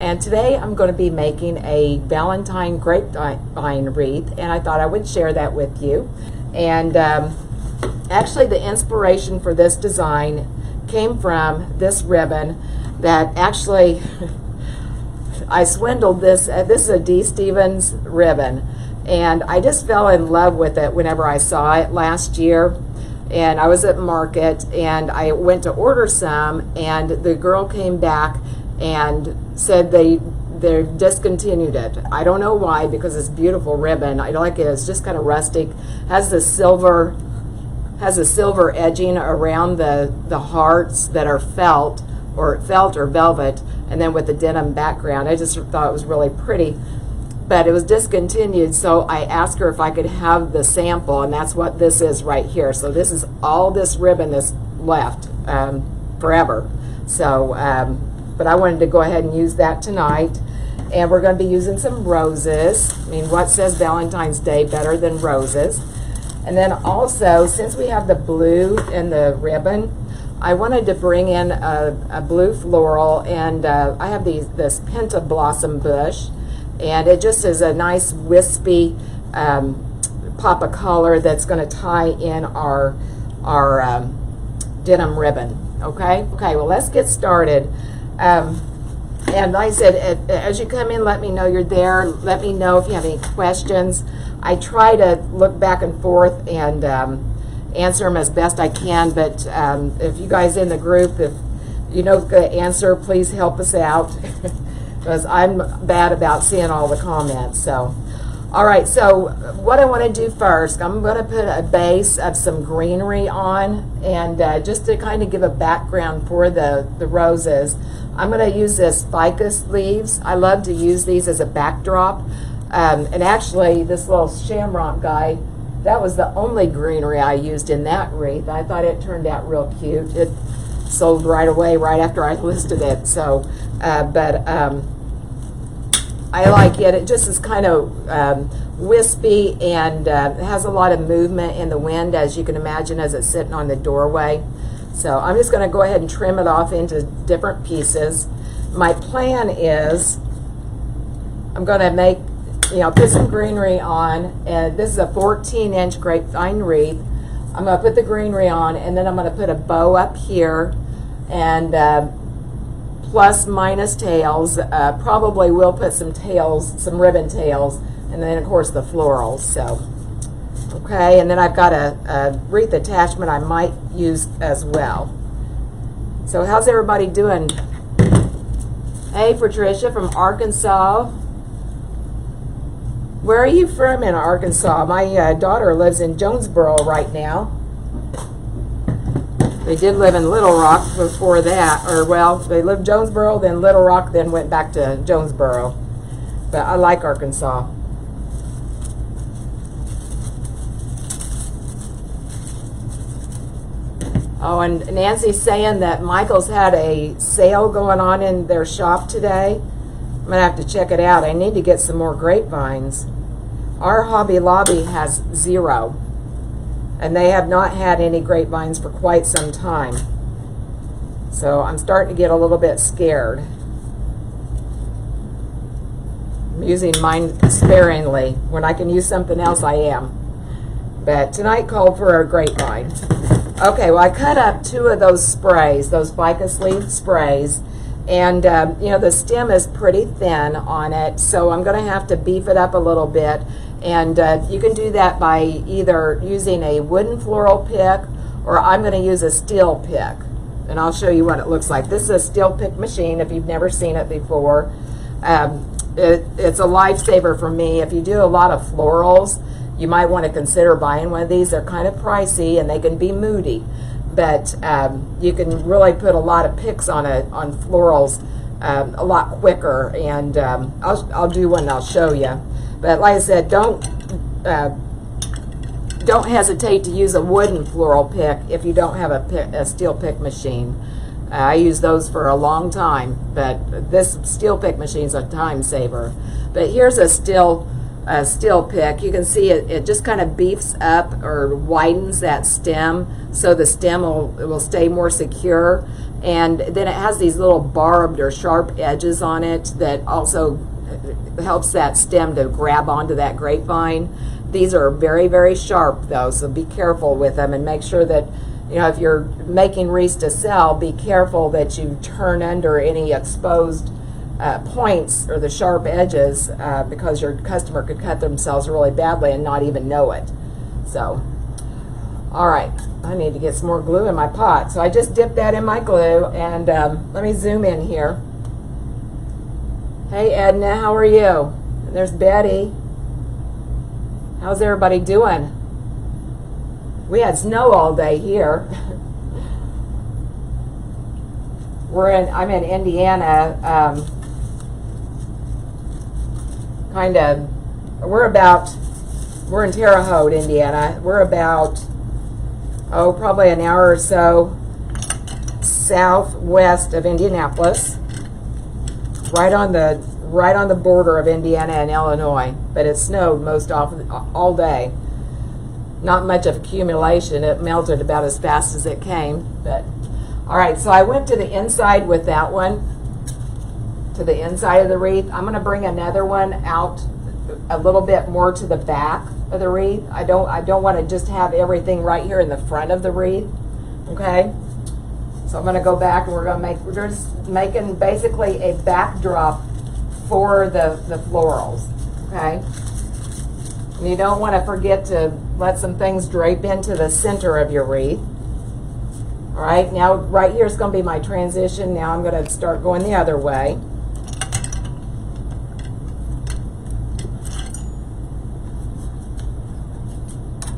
And today I'm going to be making a Valentine grapevine wreath, and I thought I would share that with you. And actually the inspiration for this design came from this ribbon that actually I swindled this. This is a D. Stevens ribbon, and I just fell in love with it whenever I saw it last year. And I was at market and I went to order some, and the girl came back and said they discontinued it. I don't know why, because it's beautiful ribbon. I like it. It's just kind of rustic. Has the silver edging around the hearts that are felt or velvet, and then with the denim background. I just thought it was really pretty, but it was discontinued, so I asked her if I could have the sample, and that's what this is right here. So this is all this ribbon that's left forever. So but I wanted to go ahead and use that tonight. And we're going to be using some roses. I mean, what says Valentine's Day better than roses? And then also, since we have the blue in the ribbon, I wanted to bring in a blue floral, and I have this Penta Blossom bush, and it just is a nice wispy pop of color that's going to tie in our denim ribbon. Okay, well, let's get started. And like I said, as you come in, let me know you're there. Let me know if you have any questions. I try to look back and forth and answer them as best I can, but if you guys in the group, if you know the answer, please help us out, because I'm bad about seeing all the comments. So, all right, so what I want to do first, I'm going to put a base of some greenery on, and just to kind of give a background for the roses, I'm going to use this ficus leaves. I love to use these as a backdrop. And actually, this little shamrock guy, that was the only greenery I used in that wreath. I thought it turned out real cute. It sold right away, right after I listed it. So, I like it. It just is kind of wispy, and it has a lot of movement in the wind, as you can imagine, as it's sitting on the doorway. So I'm just going to go ahead and trim it off into different pieces. My plan is I'm going to make, put some greenery on, and this is a 14-inch grapevine wreath. I'm going to put the greenery on, and then I'm going to put a bow up here, and plus minus tails. Probably will put some tails, some ribbon tails, and then of course the florals. So, okay, and then I've got a wreath attachment I might use as well. So how's everybody doing? Hey, Patricia from Arkansas. Where are you from in Arkansas? My daughter lives in Jonesboro right now. They did live in Little Rock before that, or well, they lived Jonesboro, then Little Rock, then went back to Jonesboro. But I like Arkansas. Oh, and Nancy's saying that Michael's had a sale going on in their shop today. I'm going to have to check it out. I need to get some more grapevines. Our Hobby Lobby has 0. And they have not had any grapevines for quite some time. So I'm starting to get a little bit scared. I'm using mine sparingly. When I can use something else, I am. But tonight called for a grapevine. Okay, well, I cut up 2 of those sprays, those ficus leaf sprays, and the stem is pretty thin on it, so I'm going to have to beef it up a little bit. And you can do that by either using a wooden floral pick, or I'm going to use a steel pick, and I'll show you what it looks like. This is a steel pick machine if you've never seen it before. It's a lifesaver for me. If you do a lot of florals, you might want to consider buying one of these. They're kind of pricey and they can be moody, but you can really put a lot of picks on florals a lot quicker. And I'll do one and I'll show you. But like I said, don't hesitate to use a wooden floral pick if you don't have a steel pick machine. I use those for a long time, but this steel pick machine is a time saver. But here's a steel steel pick, you can see it just kind of beefs up or widens that stem so the stem will stay more secure. And then it has these little barbed or sharp edges on it that also helps that stem to grab onto that grapevine. These are very, very sharp though, so be careful with them and make sure that, you know, if you're making wreaths to sell, be careful that you turn under any exposed points or the sharp edges because your customer could cut themselves really badly and not even know it. So, all right, I need to get some more glue in my pot. So I just dipped that in my glue, and let me zoom in here. Hey Edna, how are you? And there's Betty. How's everybody doing? We had snow all day here. I'm in Indiana. We're in Terre Haute, Indiana. We're about, probably an hour or so southwest of Indianapolis, right on the border of Indiana and Illinois. But it snowed most often all day. Not much of accumulation. It melted about as fast as it came. But all right, so I went to the inside with that one, to the inside of the wreath. I'm going to bring another one out a little bit more to the back of the wreath. I don't want to just have everything right here in the front of the wreath. Okay, so I'm going to go back and we're just making basically a backdrop for the florals. Okay, and you don't want to forget to let some things drape into the center of your wreath. All right, now right here is going to be my transition. Now I'm going to start going the other way.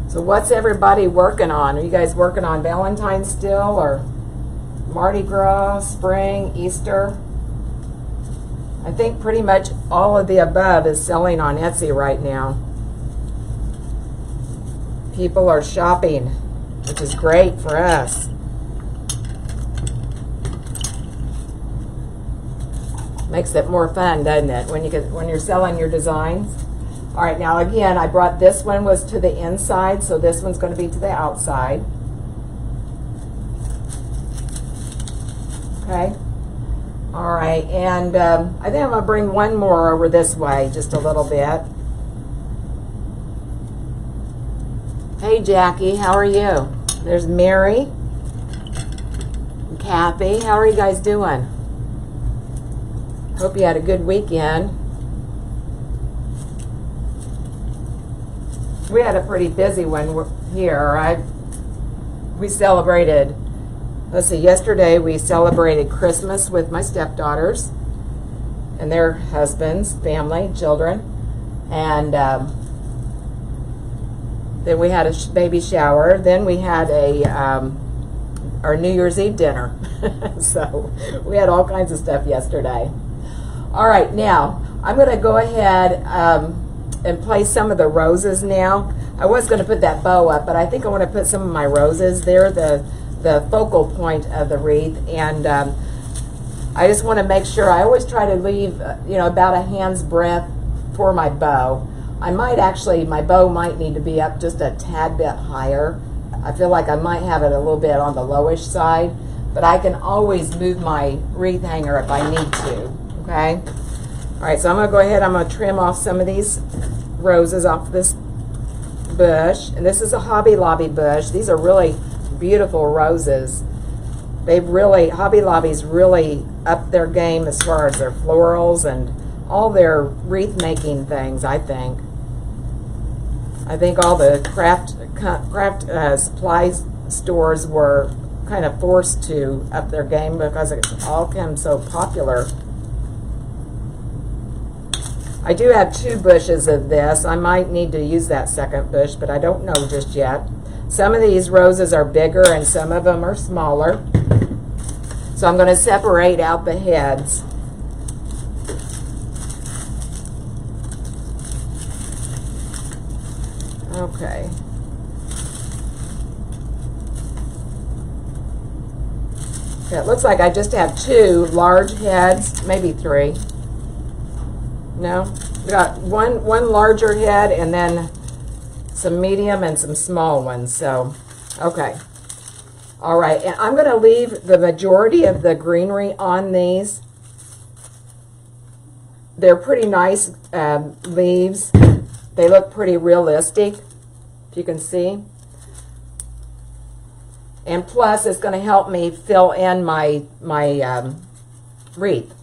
So what's everybody working on? Are you guys working on Valentine's still, or Mardi Gras, spring, Easter? I think pretty much all of the above is selling on Etsy right now. People are shopping, which is great for us. Makes it more fun, doesn't it, when you're selling your designs? All right, now again, I brought this one was to the inside, so this one's going to be to the outside. Okay. All right, and I think I'm going to bring one more over this way just a little bit. Hey, Jackie, how are you? There's Mary and Kathy. How are you guys doing? Hope you had a good weekend. We had a pretty busy one here. We celebrated, let's see, yesterday we celebrated Christmas with my stepdaughters and their husbands, family, children. And then we had a baby shower. Then we had our New Year's Eve dinner. So we had all kinds of stuff yesterday. All right, now I'm going to go ahead and place some of the roses now. I was going to put that bow up, but I think I want to put some of my roses there, the focal point of the wreath. And I just want to make sure, I always try to leave about a hand's breadth for my bow. I might actually, my bow might need to be up just a tad bit higher. I feel like I might have it a little bit on the lowish side, but I can always move my wreath hanger if I need to. Okay. All right, so I'm going to go ahead, I'm going to trim off some of these roses off this bush. And this is a Hobby Lobby bush. These are really beautiful roses. Hobby Lobby's really upped their game as far as their florals and all their wreath making things, I think. I think all the craft supply stores were kind of forced to up their game because it all became so popular. I do have 2 bushes of this. I might need to use that second bush, but I don't know just yet. Some of these roses are bigger and some of them are smaller. So I'm going to separate out the heads. Okay. Okay, it looks like I just have 2 large heads, maybe 3. No, got one larger head and then some medium and some small ones. So, okay. All right, and I'm going to leave the majority of the greenery on these. They're pretty nice leaves. They look pretty realistic, if you can see. And plus, it's going to help me fill in my wreath.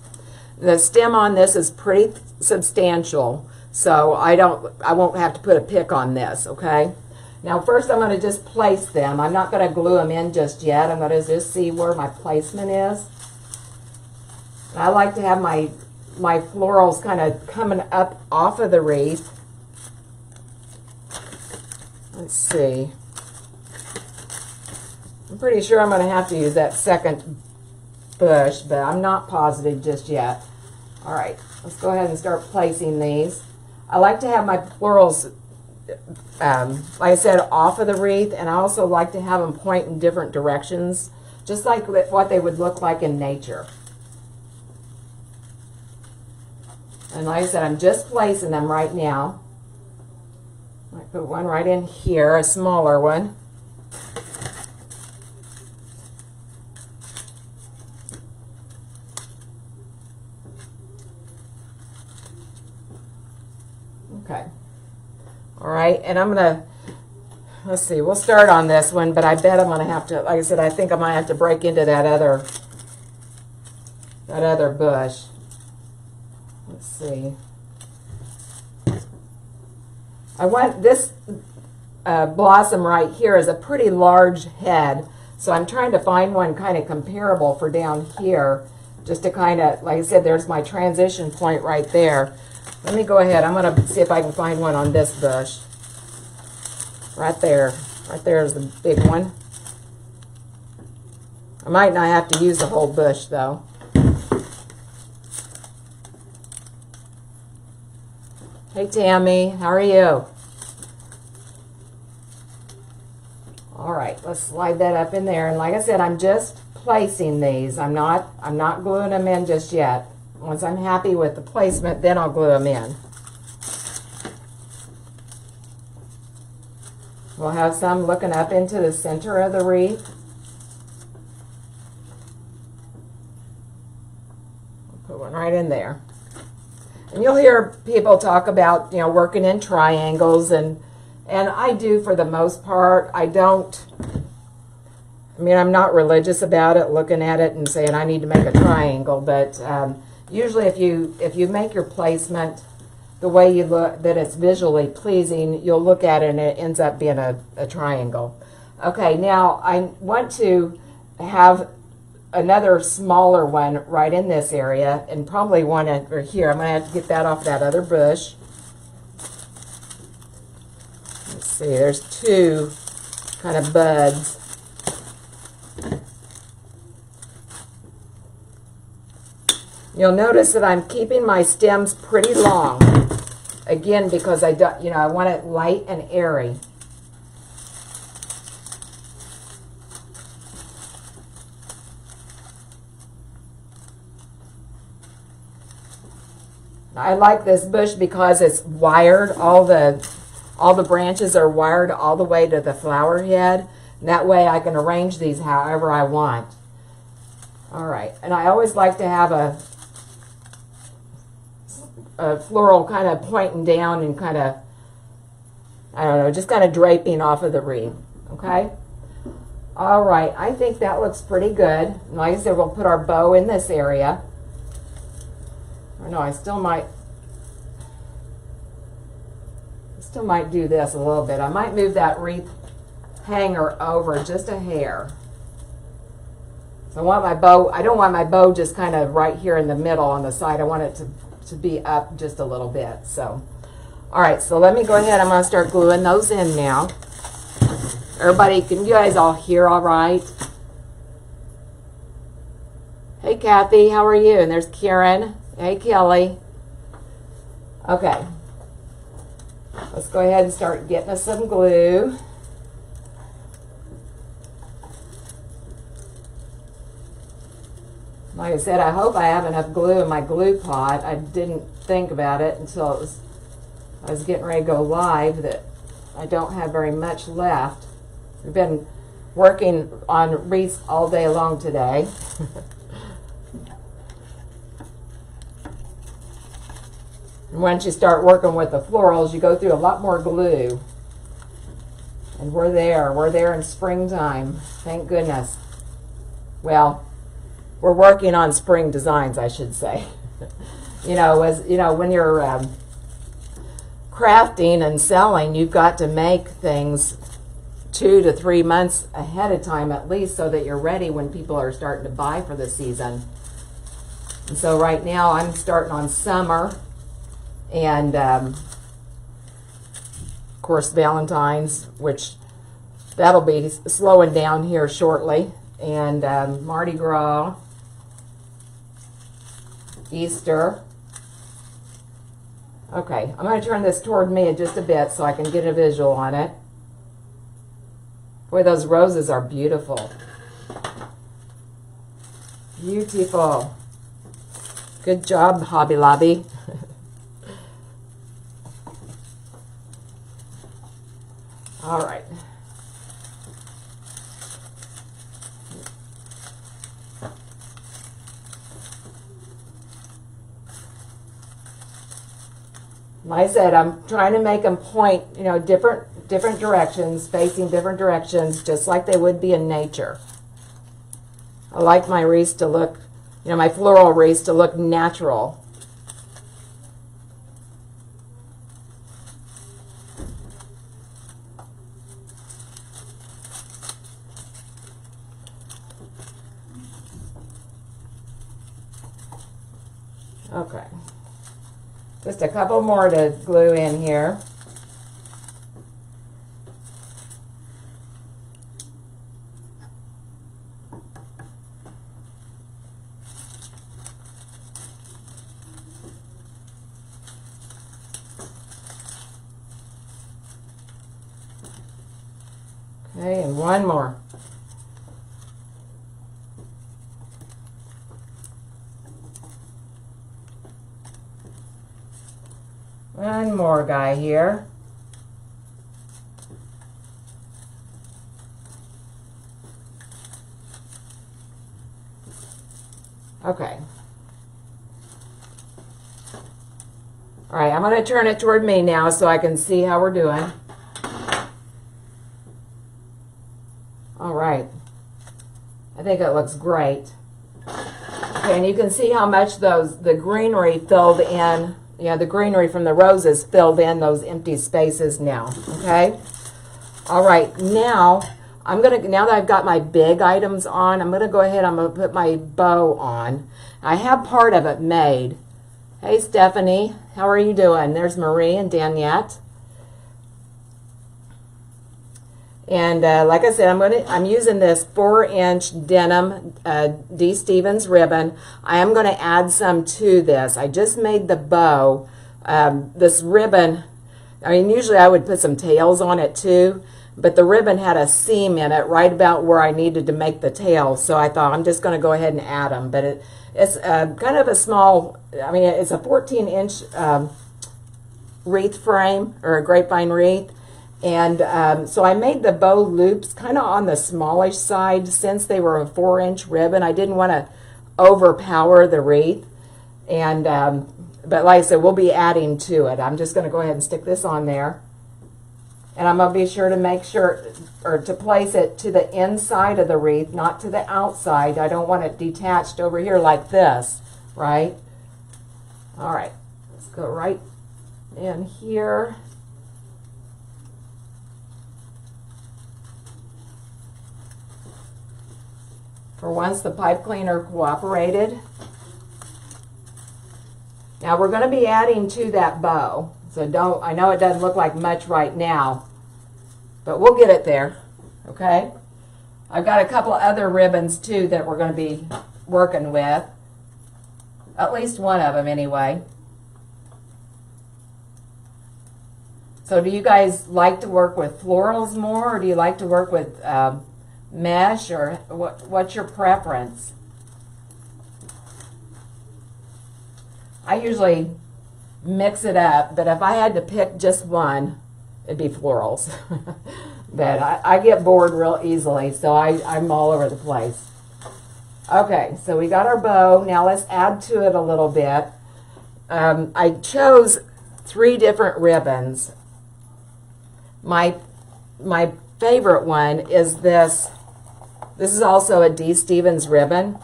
The stem on this is pretty substantial, so I won't have to put a pick on this, okay? Now first I'm going to just place them. I'm not going to glue them in just yet. I'm going to just see where my placement is. I like to have my florals kind of coming up off of the wreath. Let's see. I'm pretty sure I'm going to have to use that second bush, but I'm not positive just yet. All right, let's go ahead and start placing these. I like to have my florals, like I said, off of the wreath, and I also like to have them point in different directions, just like what they would look like in nature. And like I said, I'm just placing them right now. I put one right in here, a smaller one. Okay. All right, and I'm gonna, let's see, we'll start on this one, but I bet I'm gonna have to, like I said, I think I might have to break into that other bush. Let's see. I want this blossom right here is a pretty large head, so I'm trying to find one kind of comparable for down here, just to kind of, like I said, there's my transition point right there. Let me go ahead. I'm going to see if I can find one on this bush. Right there. Right there is the big one. I might not have to use the whole bush, though. Hey, Tammy. How are you? All right. Let's slide that up in there. And like I said, I'm just placing these. I'm not gluing them in just yet. Once I'm happy with the placement, then I'll glue them in. We'll have some looking up into the center of the wreath. I'll put one right in there. And you'll hear people talk about, you know, working in triangles, and I do for the most part. I mean, I'm not religious about it, looking at it and saying I need to make a triangle, but usually if you make your placement the way you look, that it's visually pleasing, you'll look at it and it ends up being a triangle. Okay, now I want to have another smaller one right in this area, and probably one over here. I'm going to have to get that off that other bush. Let's see, there's two kind of buds. You'll notice that I'm keeping my stems pretty long, again, because I want it light and airy. I like this bush because it's wired. All the branches are wired all the way to the flower head. And that way I can arrange these however I want. All right, and I always like to have a floral kind of pointing down and kind of, I don't know, just kind of draping off of the wreath, okay? All right, I think that looks pretty good. And like I said, we'll put our bow in this area. I know I still might do this a little bit. I might move that wreath hanger over just a hair. So I want my bow, I don't want my bow just kind of right here in the middle on the side. I want it to be up just a little bit. So, all right, so let me go ahead. I'm going to start gluing those in now. Everybody, can you guys all hear all right? Hey, Kathy, how are you? And there's Karen. Hey, Kelly. Okay. Let's go ahead and start getting us some glue. Like I said, I hope I have enough glue in my glue pot. I didn't think about it until I was getting ready to go live that I don't have very much left. We've been working on wreaths all day long today. And once you start working with the florals, you go through a lot more glue. And we're there in springtime, thank goodness. Well, we're working on spring designs, I should say. When you're crafting and selling, you've got to make things 2 to 3 months ahead of time at least, so that you're ready when people are starting to buy for the season. And so right now I'm starting on summer, and of course Valentine's, which that'll be slowing down here shortly, and Mardi Gras, Easter. Okay, I'm going to turn this toward me just a bit so I can get a visual on it. Boy, those roses are beautiful. Beautiful. Good job, Hobby Lobby. All right. Like I said, I'm trying to make them point, different directions, facing different directions, just like they would be in nature. I like my wreaths to look, my floral wreaths to look natural. Okay. Just a couple more to glue in here. Okay, and one more. One more guy here. Okay. All right, I'm going to turn it toward me now so I can see how we're doing. All right. I think it looks great. Okay, and you can see how much the greenery filled in. Yeah, the greenery from the roses filled in those empty spaces now, okay? All right, now that I've got my big items on, I'm gonna go ahead, I'm gonna put my bow on. I have part of it made. Hey, Stephanie, how are you doing? There's Marie and Daniette. And like I said, I'm using this 4-inch denim D. Stevens ribbon. I am going to add some to this. I just made the bow. This ribbon, usually I would put some tails on it too, but the ribbon had a seam in it right about where I needed to make the tail. So I thought I'm just going to go ahead and add them. But it's kind of a small, it's a 14-inch wreath frame, or a grapevine wreath. And so I made the bow loops kind of on the smallish side since they were a 4-inch ribbon. I didn't want to overpower the wreath. And but like I said, we'll be adding to it. I'm just going to go ahead and stick this on there. And I'm going to be sure to place it to the inside of the wreath, not to the outside. I don't want it detached over here like this, right? All right, let's go right in here. For once, the pipe cleaner cooperated. Now we're going to be adding to that bow. So I know it doesn't look like much right now, but we'll get it there, okay? I've got a couple other ribbons too that we're going to be working with. At least one of them anyway. So do you guys like to work with florals more, or do you like to work with mesh, or what's your preference? I usually mix it up, but if I had to pick just one, it'd be florals. But I get bored real easily, so I'm all over the place. Okay, so we got our bow. Now let's add to it a little bit. I chose 3 different ribbons. My favorite one is this. This is also a D. Stevens ribbon.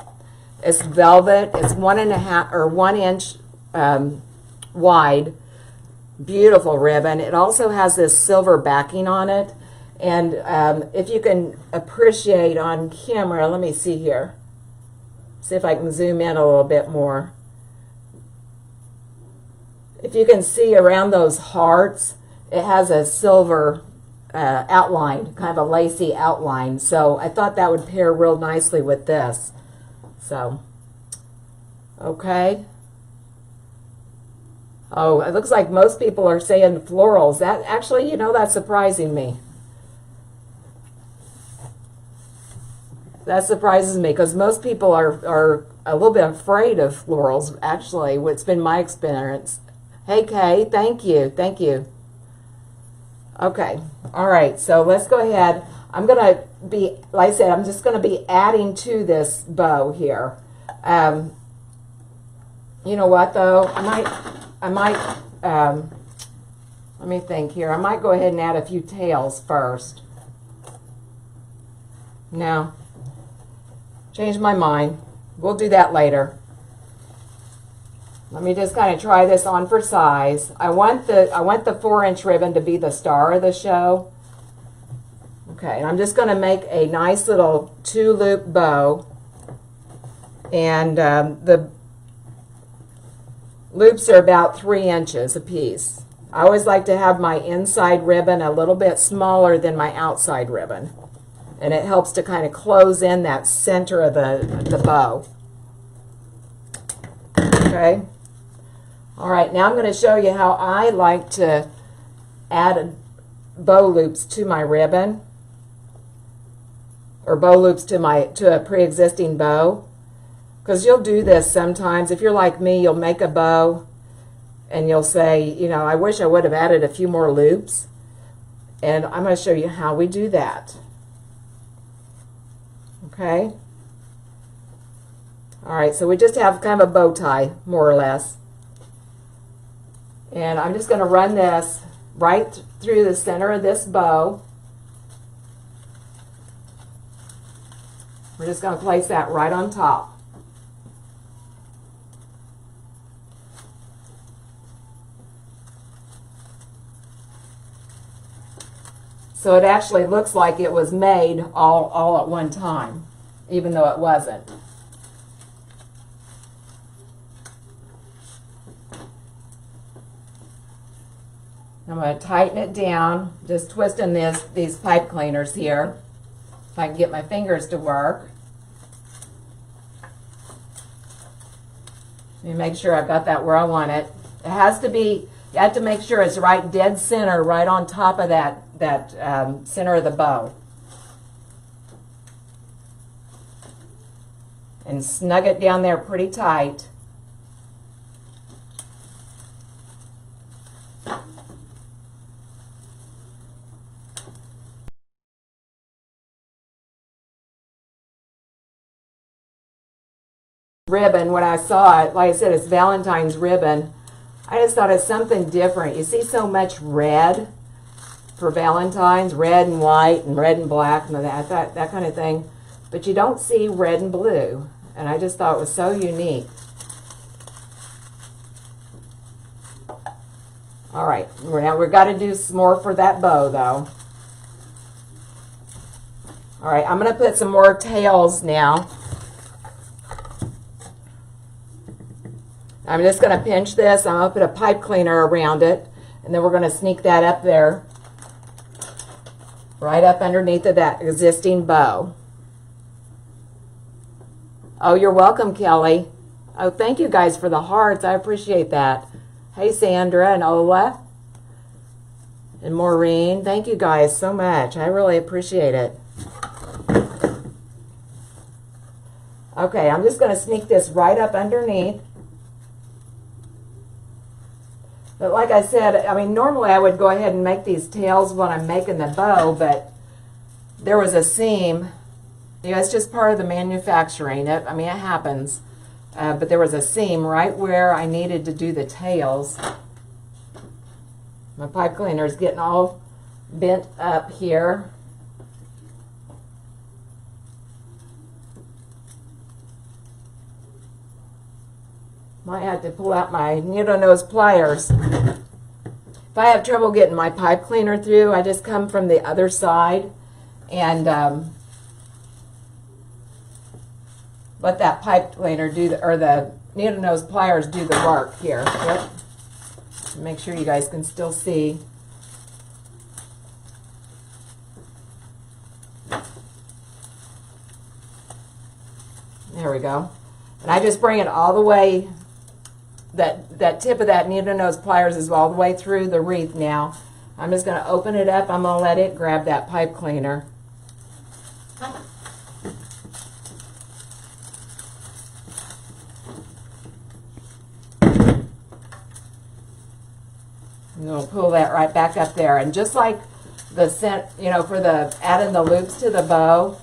It's velvet. It's 1.5 or 1 inch wide. Beautiful ribbon. It also has this silver backing on it. And if you can appreciate on camera, let me see here. See if I can zoom in a little bit more. If you can see around those hearts, it has a silver outline, kind of a lacy outline. So I thought that would pair real nicely with this. So, okay. Oh, it looks like most people are saying florals. That actually, you know, that's surprising me. That surprises me because most people are a little bit afraid of florals, actually. It's been my experience. Hey, Kay, thank you. Thank you. Okay. All right. So let's go ahead. I'm going to be, like I said, I'm just going to be adding to this bow here. You know what, though? I might, let me think here. I might go ahead and add a few tails first. No. Changed my mind. We'll do that later. Let me just kind of try this on for size. I want the 4 inch ribbon to be the star of the show. Okay, and I'm just going to make a nice little 2-loop bow. And the loops are about 3 inches a piece. I always like to have my inside ribbon a little bit smaller than my outside ribbon. And it helps to kind of close in that center of the bow. Okay. All right, now I'm going to show you how I like to add bow loops to my ribbon, or bow loops to a pre-existing bow. Because you'll do this sometimes. If you're like me, you'll make a bow and you'll say, you know, I wish I would have added a few more loops. And I'm going to show you how we do that. Okay. All right, so we just have kind of a bow tie, more or less. And I'm just going to run this right through the center of this bow. We're just going to place that right on top. So it actually looks like it was made all at one time, even though it wasn't. I'm going to tighten it down, just twisting these pipe cleaners here, if I can get my fingers to work. Let me make sure I've got that where I want it. It has to be, you have to make sure it's right dead center, right on top of that center of the bow. And snug it down there pretty tight. Ribbon, when I saw it, like I said, it's Valentine's ribbon. I just thought it's something different. You see so much red for Valentine's, red and white and red and black and that kind of thing, but you don't see red and blue, and I just thought it was so unique. All right, now we've got to do some more for that bow, though. All right, I'm going to put some more tails now. I'm just going to pinch this. I'm going to put a pipe cleaner around it, and then we're going to sneak that up there, right up underneath of that existing bow. Oh, you're welcome, Kelly. Oh, thank you guys for the hearts. I appreciate that. Hey, Sandra and Ola and Maureen. Thank you guys so much. I really appreciate it. Okay, I'm just going to sneak this right up underneath. But like I said, I mean, normally I would go ahead and make these tails when I'm making the bow, but there was a seam. You know, it's just part of the manufacturing. I mean, it happens. But there was a seam right where I needed to do the tails. My pipe cleaner is getting all bent up here. Might have to pull out my needle nose pliers. If I have trouble getting my pipe cleaner through, I just come from the other side and let that pipe cleaner do or the needle nose pliers do the work here. Yep. Make sure you guys can still see. There we go. And I just bring it all the way. That tip of that needle nose pliers is all the way through the wreath now. I'm just going to open it up. I'm going to let it grab that pipe cleaner. And we'll pull that right back up there. And just like the scent, you know, for the adding the loops to the bow,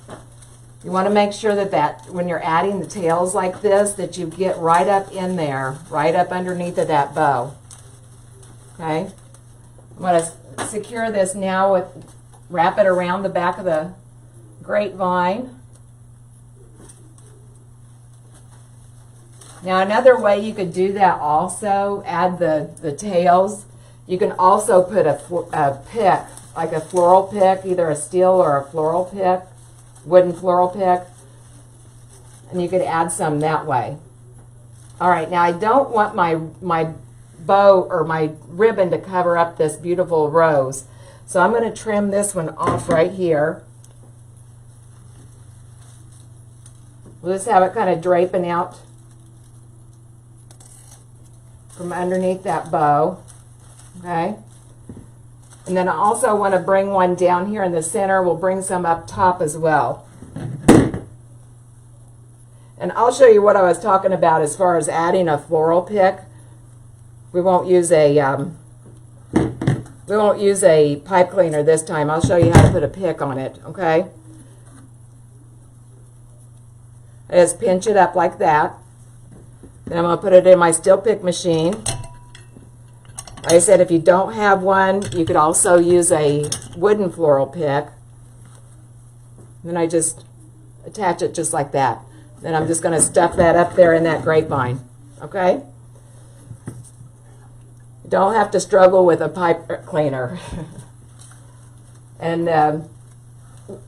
you want to make sure that when you're adding the tails like this, that you get right up in there, right up underneath of that bow. Okay? I'm going to secure this now with, wrap it around the back of the grapevine. Now another way you could do that also, add the tails. You can also put a pick, like a floral pick, either a steel or a floral pick. Wooden floral pick, and you could add some that way. All right, now I don't want my bow or my ribbon to cover up this beautiful rose, so I'm going to trim this one off right here. We'll just have it kind of draping out from underneath that bow, okay? And then I also want to bring one down here in the center. We'll bring some up top as well. And I'll show you what I was talking about as far as adding a floral pick. We won't use a pipe cleaner this time. I'll show you how to put a pick on it, okay? I just pinch it up like that. Then I'm going to put it in my steel pick machine. Like I said, if you don't have one, you could also use a wooden floral pick. Then I just attach it just like that. Then I'm just going to stuff that up there in that grapevine. Okay? You don't have to struggle with a pipe cleaner. And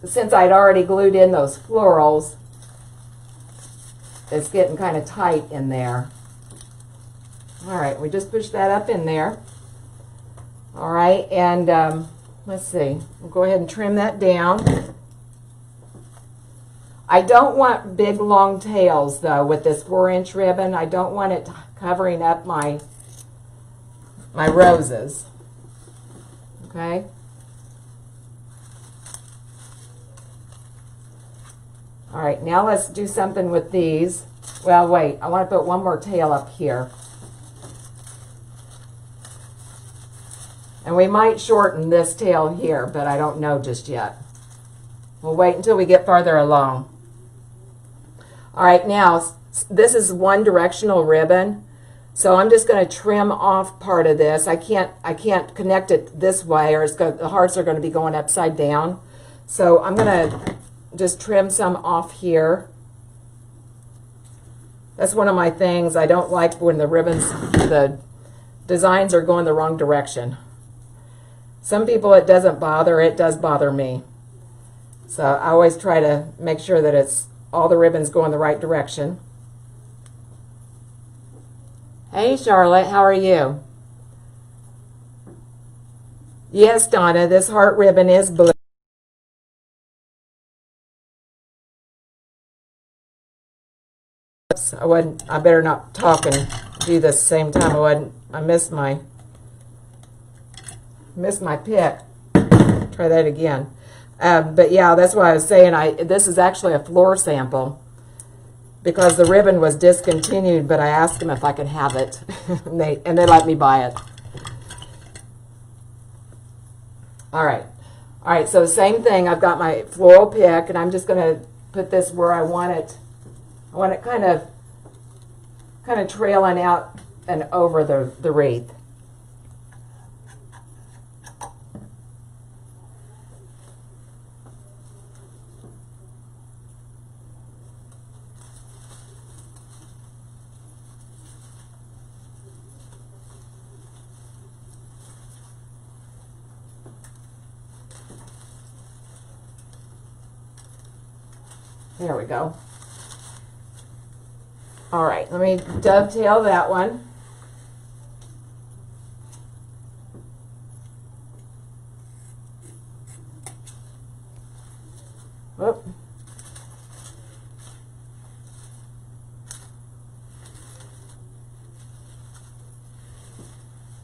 since I'd already glued in those florals, it's getting kind of tight in there. All right, we just push that up in there. All right, and let's see. We'll go ahead and trim that down. I don't want big long tails, though, with this 4-inch ribbon. I don't want it covering up my roses. Okay? All right, now let's do something with these. Well, wait, I want to put one more tail up here. And we might shorten this tail here, but I don't know just yet. We'll wait until we get farther along. All right, now this is one directional ribbon, so I'm just going to trim off part of this. I can't connect it this way, or the hearts are going to be going upside down. So I'm going to just trim some off here. That's one of my things. I don't like when the designs are going the wrong direction. Some people it doesn't bother. It does bother me. So I always try to make sure that all the ribbons go in the right direction. Hey Charlotte, how are you? Yes, Donna, this heart ribbon is blue. Oops, I better not talk and do this same time. I missed my pick. Try that again. But yeah, that's why I was saying this is actually a floor sample because the ribbon was discontinued, but I asked them if I could have it, and they let me buy it. All right. All right, so same thing. I've got my floral pick, and I'm just going to put this where I want it. I want it kind of trailing out and over the wreath. There we go. All right, let me dovetail that one. Whoop.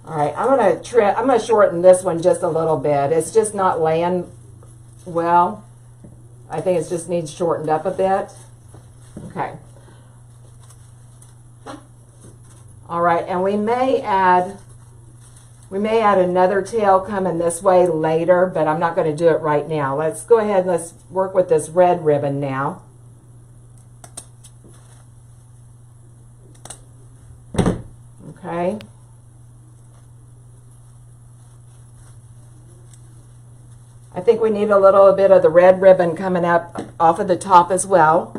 All right, I'm gonna shorten this one just a little bit. It's just not laying well. I think it just needs shortened up a bit. Okay. All right, and we may add another tail coming this way later, but I'm not going to do it right now. Let's go ahead and let's work with this red ribbon now. Okay. I think we need a little bit of the red ribbon coming up off of the top as well.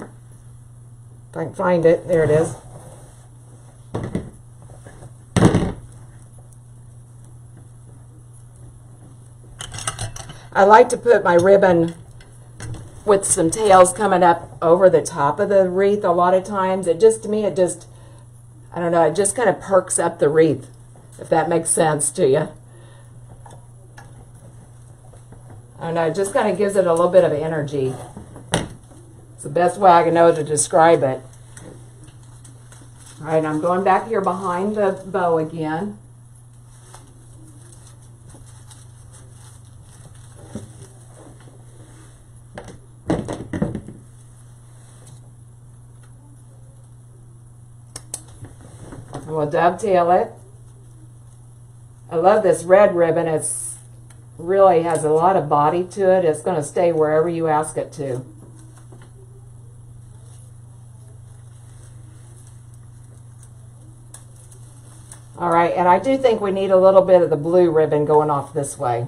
If I can find it, there it is. I like to put my ribbon with some tails coming up over the top of the wreath a lot of times. It just, to me, I don't know, it just kind of perks up the wreath, if that makes sense to you. I don't know, it just kind of gives it a little bit of energy. It's the best way I can know to describe it. All right, I'm going back here behind the bow again. And we'll dovetail it. I love this red ribbon. It's really has a lot of body to it. It's going to stay wherever you ask it to. All right, and I do think we need a little bit of the blue ribbon going off this way.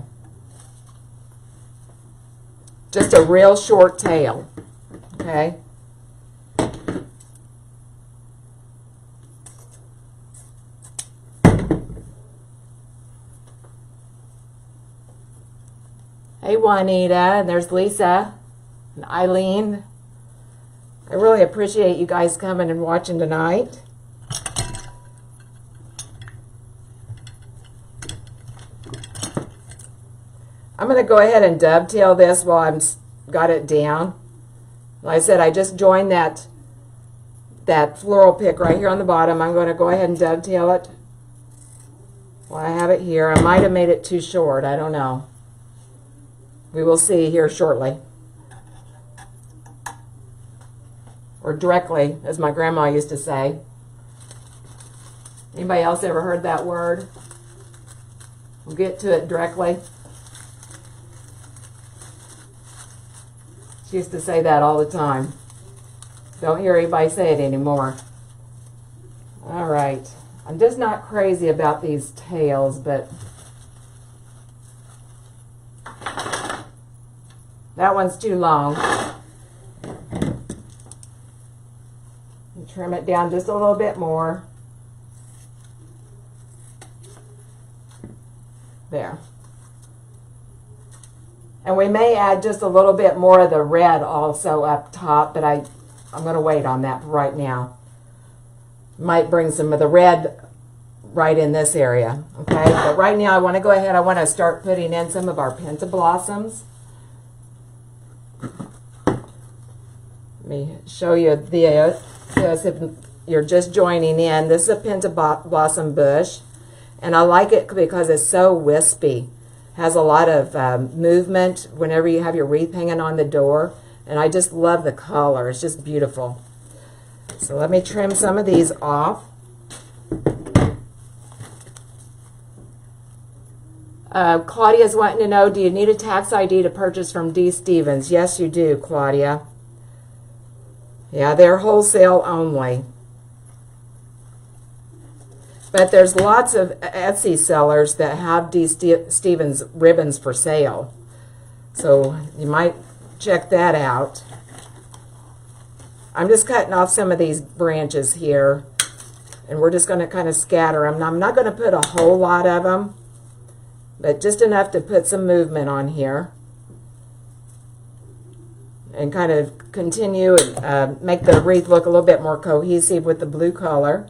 Just a real short tail, okay? Hey, Juanita, and there's Lisa and Eileen. I really appreciate you guys coming and watching tonight. I'm going to go ahead and dovetail this while I'm got it down. Like I said, I just joined that floral pick right here on the bottom. I'm going to go ahead and dovetail it while I have it here. I might have made it too short. I don't know. We will see here shortly. Or directly, as my grandma used to say. Anybody else ever heard that word? We'll get to it directly. She used to say that all the time. Don't hear anybody say it anymore. All right. I'm just not crazy about these tails, but that one's too long. Trim it down just a little bit more. There. And we may add just a little bit more of the red also up top, but I'm going to wait on that right now. Might bring some of the red right in this area, okay? But right now I want to go ahead, I want to start putting in some of our pentablossoms. Let me show you this if you're just joining in. This is a pentablossom bush, and I like it because it's so wispy. Has a lot of movement whenever you have your wreath hanging on the door, and I just love the color. It's just beautiful. So let me trim some of these off. Claudia's wanting to know, do you need a tax ID to purchase from D. Stevens? Yes, you do, Claudia. Yeah, they're wholesale only. But there's lots of Etsy sellers that have D. Stevens ribbons for sale. So you might check that out. I'm just cutting off some of these branches here. And we're just going to kind of scatter them. I'm not going to put a whole lot of them, but just enough to put some movement on here. And kind of continue and make the wreath look a little bit more cohesive with the blue color.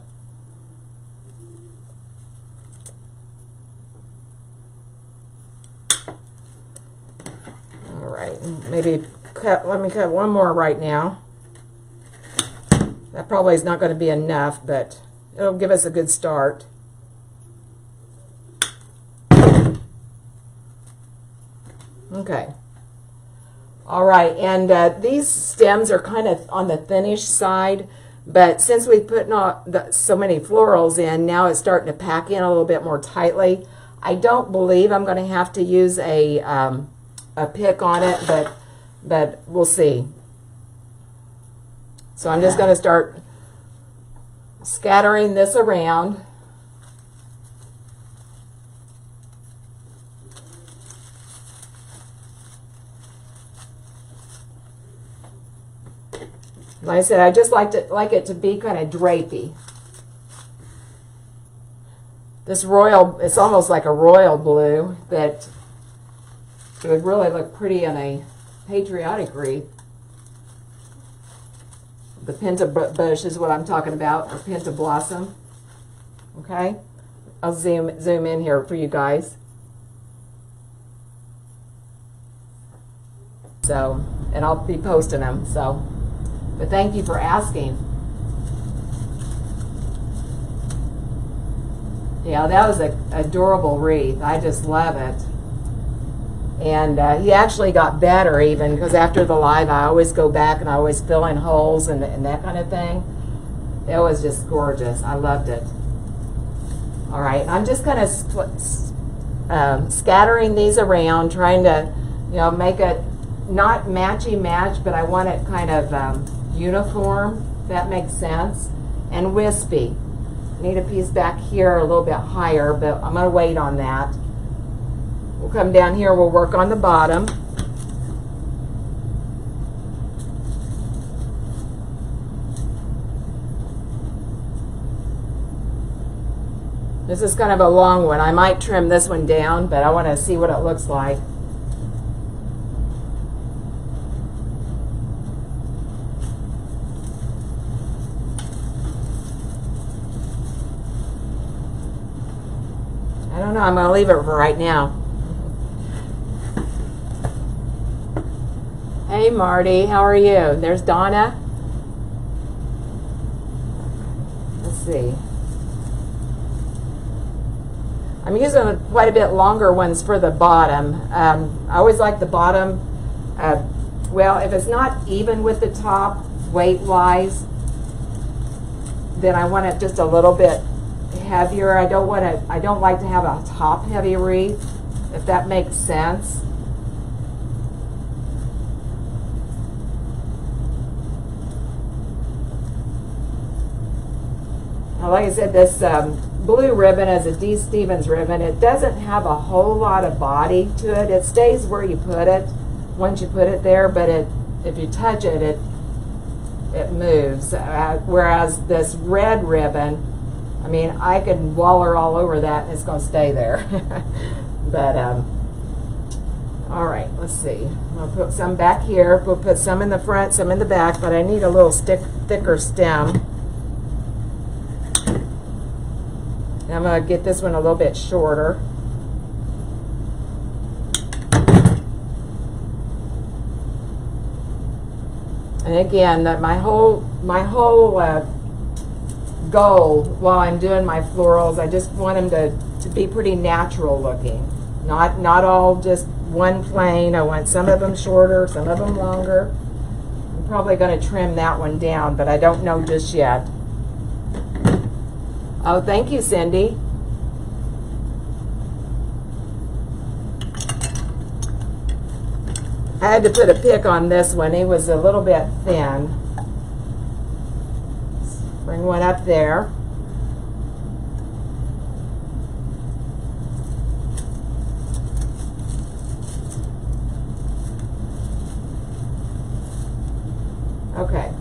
All right, maybe let me cut one more right now. That probably is not going to be enough, but it'll give us a good start. Okay. All right, and these stems are kind of on the thinnish side, but since we put so many florals in, now it's starting to pack in a little bit more tightly. I don't believe I'm going to have to use a pick on it, but we'll see. So I'm just going to start scattering this around. Like I said, I just like it to be kind of drapey. This royal, it's almost like a royal blue that it would really look pretty in a patriotic wreath. The Pinta bush is what I'm talking about, or Pinta blossom. Okay, I'll zoom in here for you guys. So, and I'll be posting them. So, but thank you for asking. Yeah, that was an adorable wreath. I just love it. And he actually got better even, because after the live I always go back and I always fill in holes and that kind of thing. It was just gorgeous. I loved it. All right, I'm just kind of scattering these around, trying to, you know, make it not matchy-match, but I want it kind of uniform, if that makes sense, and wispy. I need a piece back here a little bit higher, but I'm going to wait on that. We'll come down here, we'll work on the bottom. This is kind of a long one. I might trim this one down, but I want to see what it looks like. I don't know, I'm going to leave it for right now. Hey Marty, how are you? There's Donna. Let's see. I'm using quite a bit longer ones for the bottom. I always like the bottom, well, if it's not even with the top weight-wise, then I want it just a little bit heavier. I don't like to have a top-heavy wreath, if that makes sense. Like I said, this blue ribbon is a D. Stevens ribbon. It doesn't have a whole lot of body to it. It stays where you put it once you put it there, but if you touch it, it moves. Whereas this red ribbon, I mean, I can waller all over that and it's going to stay there. But, all right, let's see. I'll put some back here. We'll put some in the front, some in the back, but I need a little thicker stem. And I'm going to get this one a little bit shorter. And again, my whole goal while I'm doing my florals, I just want them to be pretty natural looking. Not all just one plane. I want some of them shorter, some of them longer. I'm probably going to trim that one down, but I don't know just yet. Oh, thank you, Cindy. I had to put a pick on this one. It was a little bit thin. Bring one up there. Okay.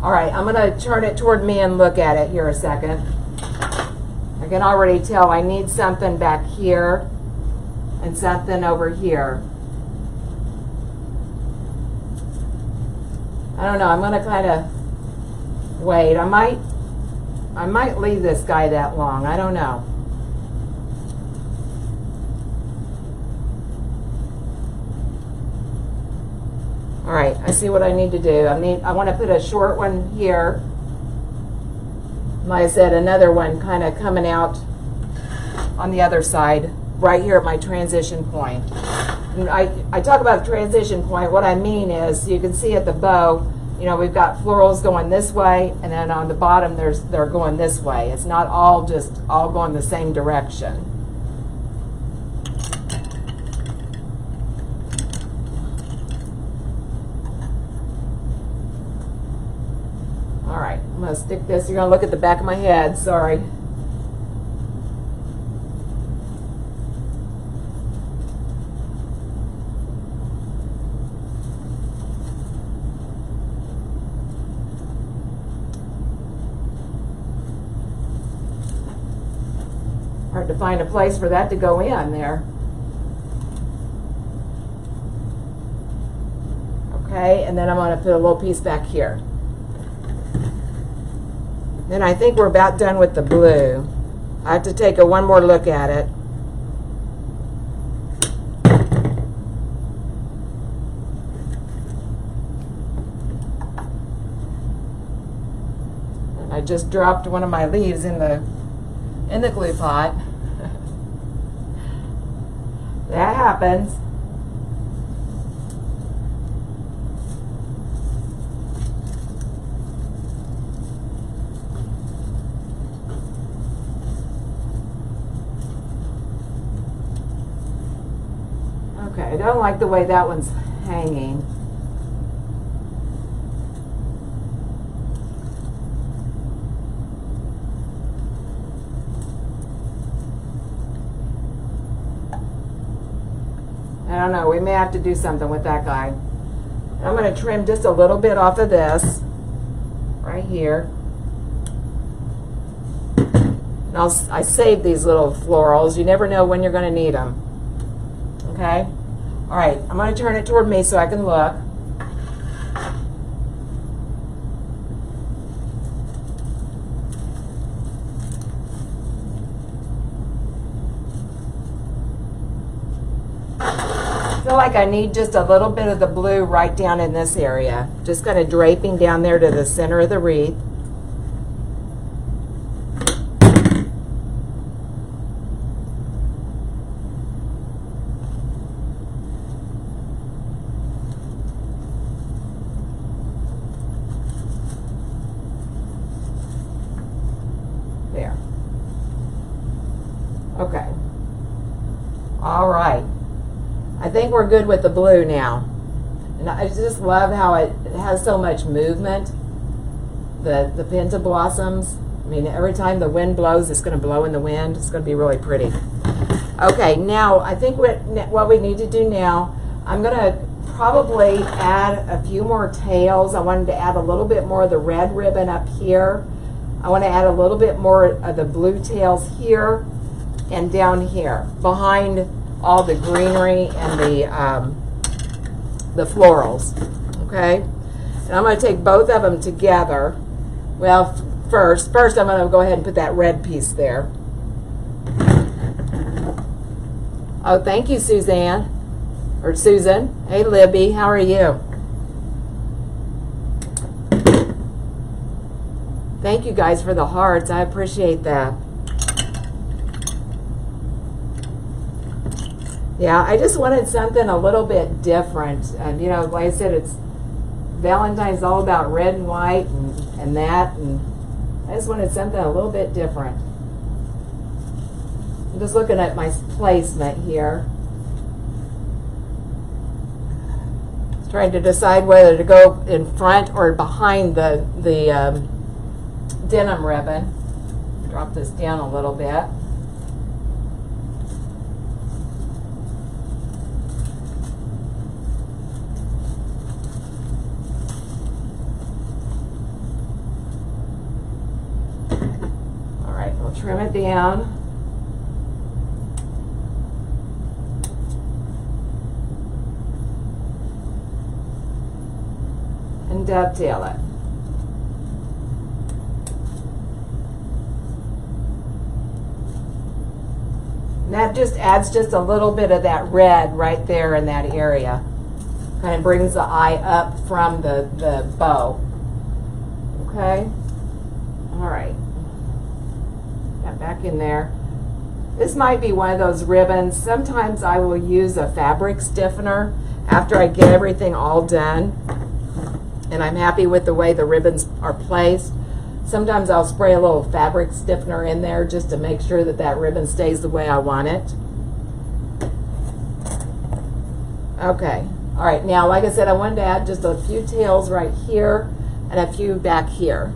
All right, I'm going to turn it toward me and look at it here a second. I can already tell I need something back here and something over here. I don't know, I'm going to kind of wait. I might leave this guy that long. I don't know. All right, I see what I need to do. I want to put a short one here. Like I said, another one kind of coming out on the other side, right here at my transition point. And I talk about the transition point. What I mean is, you can see at the bow, you know, we've got florals going this way, and then on the bottom they're going this way. It's not all just all going the same direction. All right, I'm going to stick this. You're going to look at the back of my head. Sorry. Hard to find a place for that to go in there. Okay, and then I'm going to put a little piece back here. Then I think we're about done with the blue. I have to take one more look at it. And I just dropped one of my leaves in the glue pot. That happens. Okay, I don't like the way that one's hanging. I don't know, we may have to do something with that guy. I'm going to trim just a little bit off of this, right here. And I save these little florals. You never know when you're going to need them. Okay? All right, I'm going to turn it toward me so I can look. I feel like I need just a little bit of the blue right down in this area. Just kind of draping down there to the center of the wreath. There. Okay. All right. I think we're good with the blue now. And I just love how it has so much movement. The pinta blossoms. I mean, every time the wind blows, it's going to blow in the wind. It's going to be really pretty. Okay, now I think what we need to do now, I'm going to probably add a few more tails. I wanted to add a little bit more of the red ribbon up here. I want to add a little bit more of the blue tails here and down here behind all the greenery and the florals. Okay, and I'm going to take both of them together. Well, first I'm going to go ahead and put that red piece there. Oh, thank you, Suzanne, or Susan. Hey, Libby, how are you? Thank you guys for the hearts. I appreciate that. Yeah, I just wanted something a little bit different. And you know, like I said, it's Valentine's all about red and white and that, and I just wanted something a little bit different. I'm just looking at my placement here. Trying to decide whether to go in front or behind the denim ribbon. Drop this down a little bit. All right, we'll trim it down. And dovetail it. And that just adds just a little bit of that red right there in that area. Kind of brings the eye up from the bow. Okay? All right. That back in there. This might be one of those ribbons. Sometimes I will use a fabric stiffener after I get everything all done and I'm happy with the way the ribbons are placed. Sometimes I'll spray a little fabric stiffener in there just to make sure that that ribbon stays the way I want it. Okay, all right, now like I said, I wanted to add just a few tails right here and a few back here.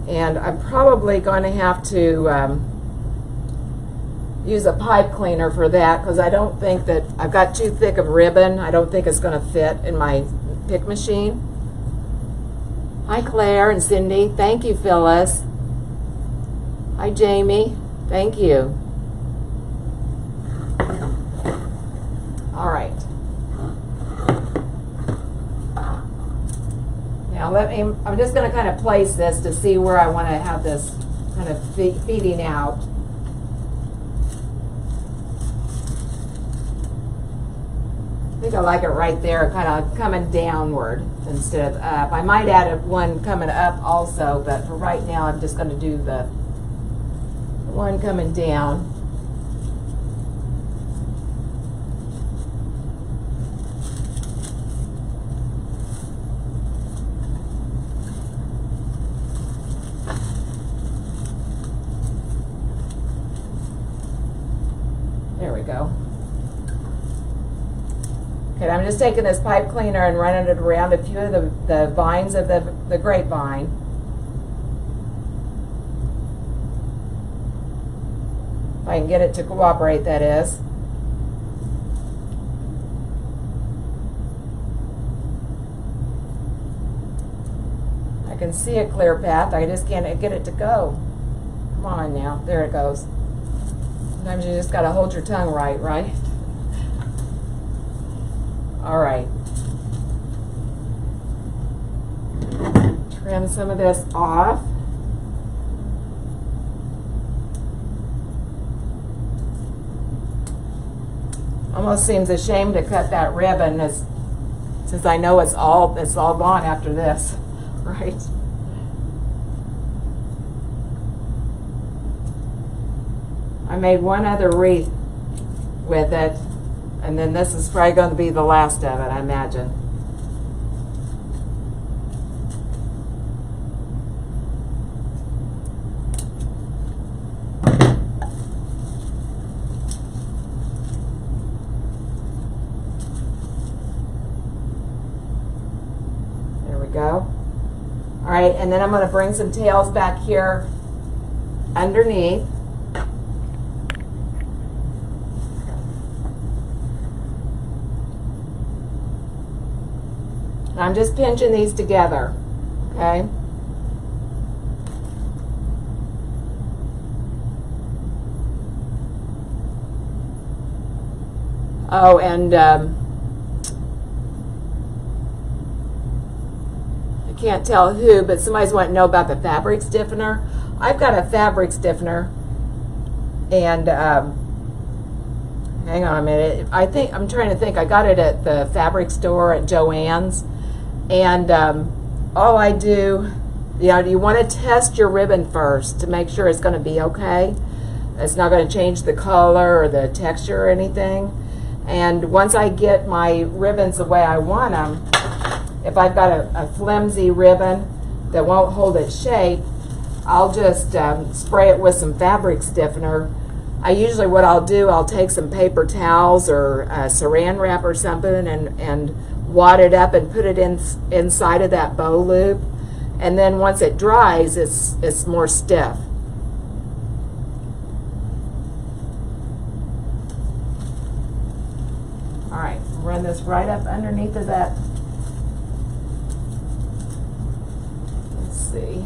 And I'm probably going to have to use a pipe cleaner for that because I don't think that I've got too thick of ribbon. I don't think it's going to fit in my pick machine. Hi Claire and Cindy. Thank you, Phyllis. Hi Jamie. Thank you. All right. Now I'm just going to kind of place this to see where I want to have this kind of feeding out. I think I like it right there, kind of coming downward instead of up. I might add one coming up also, but for right now I'm just going to do the one coming down. There we go. Okay, I'm just taking this pipe cleaner and running it around a few of the vines of the grapevine. If I can get it to cooperate, that is. I can see a clear path, I just can't get it to go. Come on now, there it goes. Sometimes you just gotta hold your tongue right? All right. Trim some of this off. Almost seems a shame to cut that ribbon since I know it's all gone after this, right? I made one other wreath with it. And then this is probably going to be the last of it, I imagine. There we go. All right, and then I'm going to bring some tails back here underneath. I'm just pinching these together, okay? Oh, and I can't tell who, but somebody's wanting to know about the fabric stiffener. I've got a fabric stiffener, and hang on a minute. I'm trying to think. I got it at the fabric store at Joann's. And all I do, you want to test your ribbon first to make sure it's going to be okay. It's not going to change the color or the texture or anything. And once I get my ribbons the way I want them, if I've got a flimsy ribbon that won't hold its shape, I'll just spray it with some fabric stiffener I usually, what I'll do, I'll take some paper towels or saran wrap or something and wad it up and put it inside of that bow loop. And then once it dries, it's more stiff. All right, run this right up underneath of that. Let's see.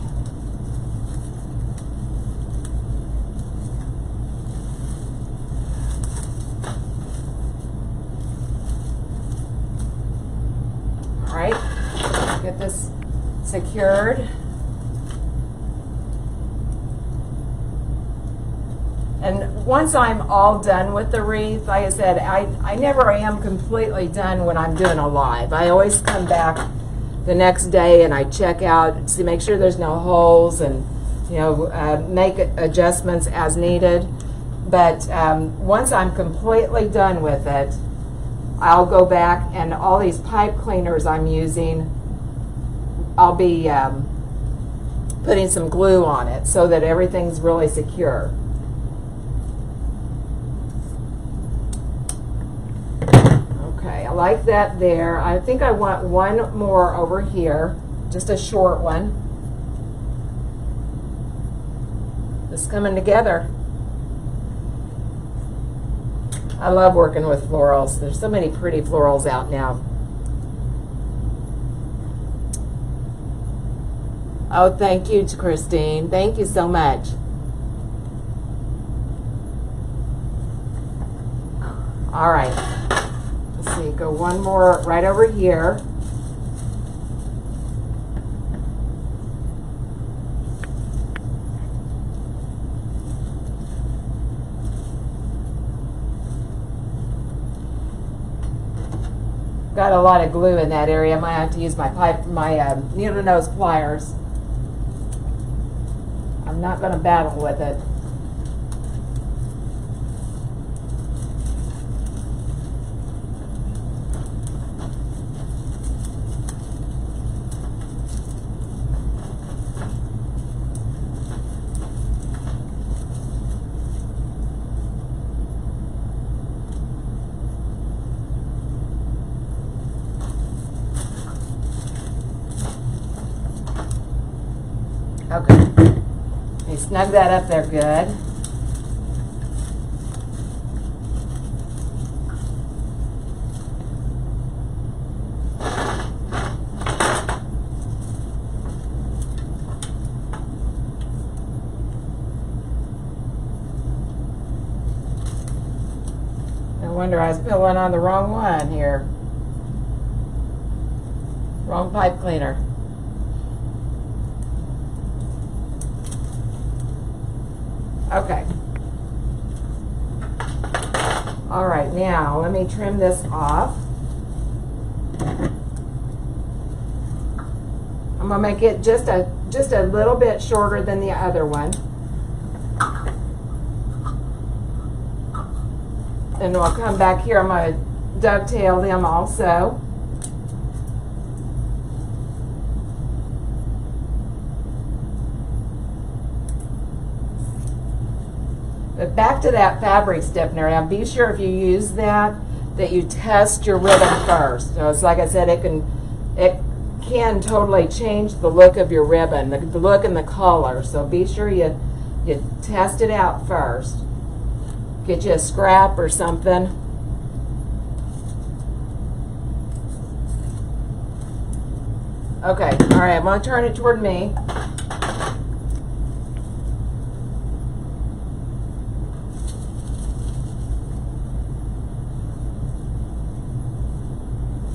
All right, get this secured. And once I'm all done with the wreath, like I said, I never am completely done when I'm doing a live. I always come back the next day and I check out to make sure there's no holes and, you know, make adjustments as needed. But once I'm completely done with it, I'll go back and all these pipe cleaners I'm using, I'll be putting some glue on it so that everything's really secure. Okay, I like that there. I think I want one more over here, just a short one. It's coming together. I love working with florals. There's so many pretty florals out now. Oh, thank you, Christine. Thank you so much. All right. Let's see, go one more right over here. Got a lot of glue in that area. I might have to use my needle nose pliers. I'm not going to battle with it. Okay. You snug that up there good. No wonder I was pulling on the wrong one here. Wrong pipe cleaner. Okay. All right, now let me trim this off. I'm gonna make it just a little bit shorter than the other one. Then we'll come back here. I'm gonna dovetail them also. But back to that fabric stiffener. Now be sure if you use that you test your ribbon first. So it's like I said, it can totally change the look of your ribbon, the look and the color. So be sure you test it out first. Get you a scrap or something. Okay, all right, I'm gonna turn it toward me.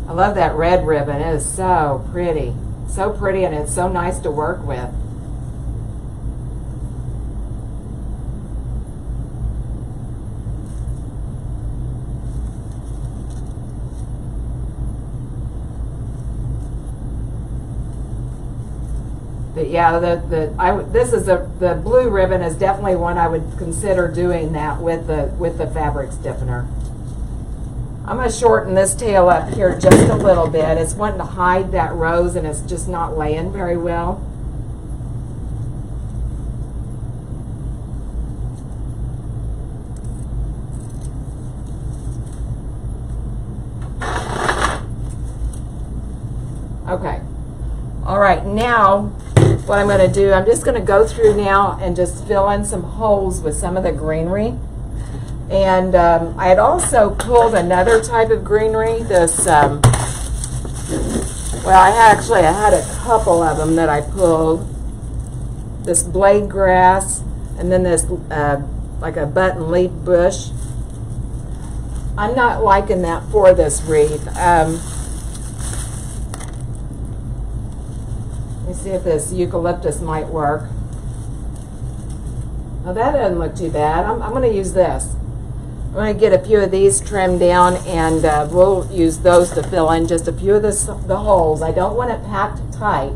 I love that red ribbon. It is so pretty. So pretty, and it's so nice to work with. But yeah, the blue ribbon is definitely one I would consider doing that with the fabric stiffener. I'm going to shorten this tail up here just a little bit. It's wanting to hide that rose and it's just not laying very well. Okay. All right, now what I'm going to do, I'm just going to go through now and just fill in some holes with some of the greenery. And I had also pulled another type of greenery, this, well, I had a couple of them that I pulled. This blade grass, and then this like a button leaf bush. I'm not liking that for this wreath. Let me see if this eucalyptus might work. Well, that doesn't look too bad. I'm going to use this. I'm going to get a few of these trimmed down, and we'll use those to fill in just a few of the holes. I don't want it packed tight.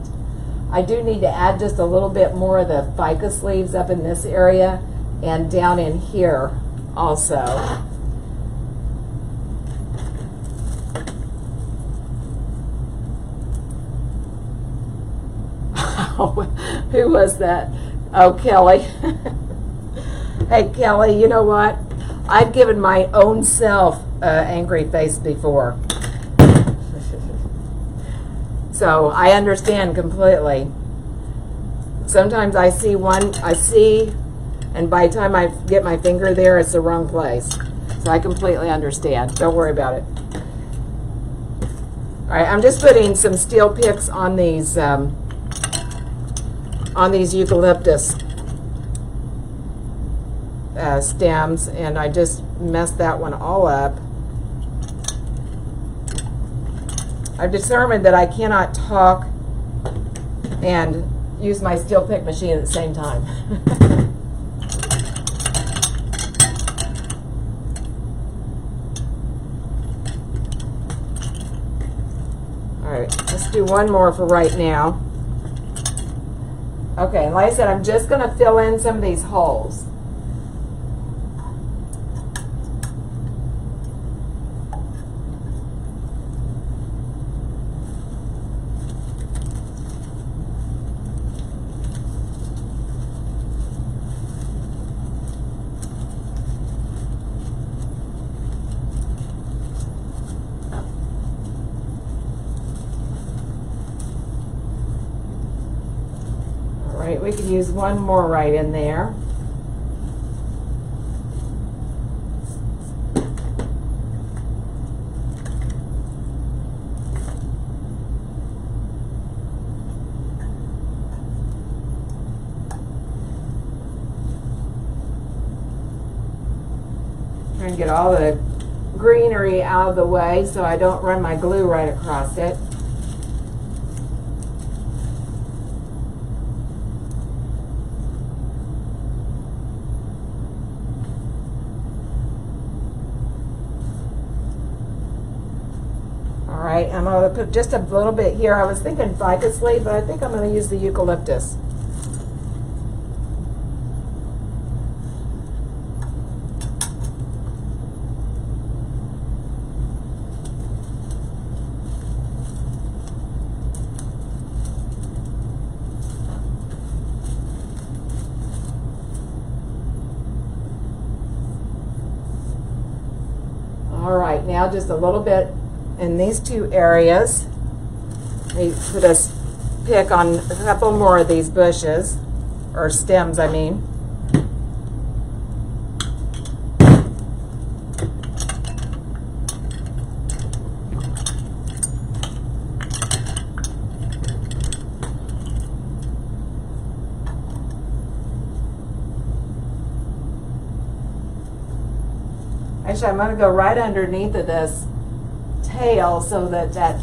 I do need to add just a little bit more of the ficus leaves up in this area and down in here also. Who was that? Oh, Kelly. Hey, Kelly, you know what? I've given my own self angry face before. So I understand completely. Sometimes I see and by the time I get my finger there, it's the wrong place. So I completely understand. Don't worry about it. All right, I'm just putting some steel picks on these eucalyptus stems, and I just messed that one all up. I've determined that I cannot talk and use my steel pick machine at the same time. All right, let's do one more for right now. Okay, like I said, I'm just going to fill in some of these holes. Right, we can use one more right in there. Try and get all the greenery out of the way so I don't run my glue right across it. Alright, I'm going to put just a little bit here. I was thinking ficus leaf, but I think I'm going to use the eucalyptus. Alright, now just a little bit in these two areas. We put a pick on a couple more of these bushes, or stems, I mean. Actually, I'm going to go right underneath of this tail so that